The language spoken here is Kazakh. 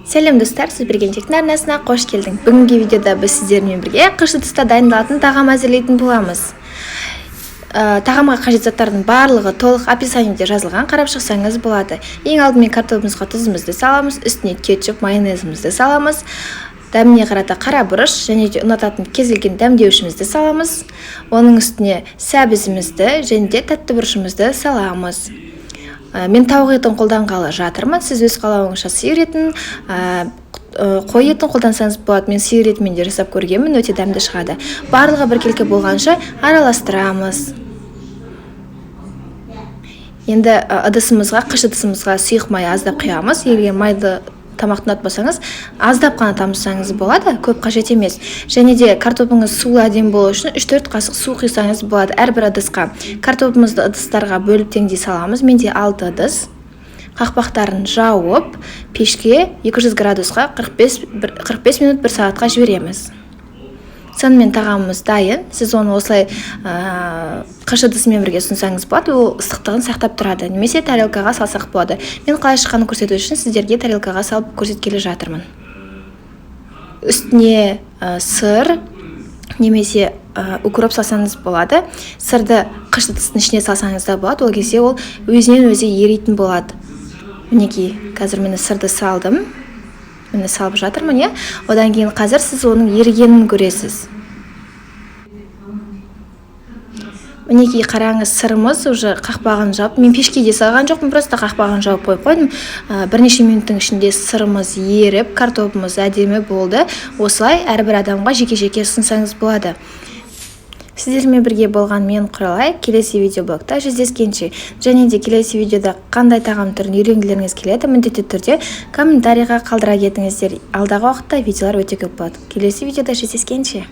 Сәлем достар, сіз Келіншектің арнасына қош келдің. Бүгінгі видеода біз сіздермен бірге қыш ыдыста дайындалатын тағам әзірлейтін боламыз. Тағамға қажет заттардың барлығы толық описаниеде жазылған, қарап шықсаңыз болады. Ең алдымен картопымызға тұзымызды саламыз, үстіне кетчуп, майонезімізді саламыз. Дәміне қарата қара бұрыш және де ұнататын кез келген дәмдеушімізді саламыз. Оның үстіне сәбізімізді және де тәтті бұрышымызды саламыз. Мен тауық етін қолданғалы жатырмын. Сіз өз қалауыңызша сиыр етін, қой етін қолдансаңыз болады. Мен сиыр етімен де жасап көргенмін, өте дәмді шығады. Барлығы біркелкі болғанша араластырамыз. Енді ыдысымызға, қыш ыдысымызға сұйық май аздап құямыз. Егер майды тамақты ұнатпасаңыз, аздап қана тамызсаңыз болады, көп қажет емес. Және де картопыңыз сулы әдемі болу үшін 3-4 қасық су құйсаңыз болады әрбір ыдысқа. Картопымызды ыдыстарға бөліп теңдей саламыз. Менде 6 ыдыс. Қақпақтарын жауып, пешке 200 градусқа 45 минут 1 сағатқа жібереміз. Сонымен тағамымыз дайын. Сіз оны осылай қыш ыдысымен бірге ұсынсаңыз болады, ол ыстықтығын сақтап тұрады. Немесе тарелкаға салсақ болады. Мен қалай шыққанын көрсету үшін сіздерге тарелкаға салып көрсеткелі жатырмын. Үстіне сыр немесе укроп салсаңыз болады. Сырды қыш ыдыстың ішіне салсаңыз да болады. Ол кезде ол өзінен өзі еритін болады. Мінекей, қазір мен сырды салдым. Мені салып жатырмын, одан кейін қазір сіз оның ерігенін көресіз. Мінекей қараңыз, сырымыз уже қақпағын жауып, мен пешке де салған жоқпын, просто қақпағын жауып қойып қойдым. Бірнеше минуттың ішінде сырымыз еріп, картопымыз әдемі болды. Осылай әрбір адамға жеке-жеке ұсынсаңыз болады. Сіздермен бірге болған мен Құралай. Келесі видеоблогта жүздескенше, және де келесі видеода қандай тағам түрін үйренгілеріңіз келеді, міндетті түрде комментарийға қалдыра кетіңіздер. Алдағы уақытта видеолар өте көп болады. Келесі видеода жүздескенше.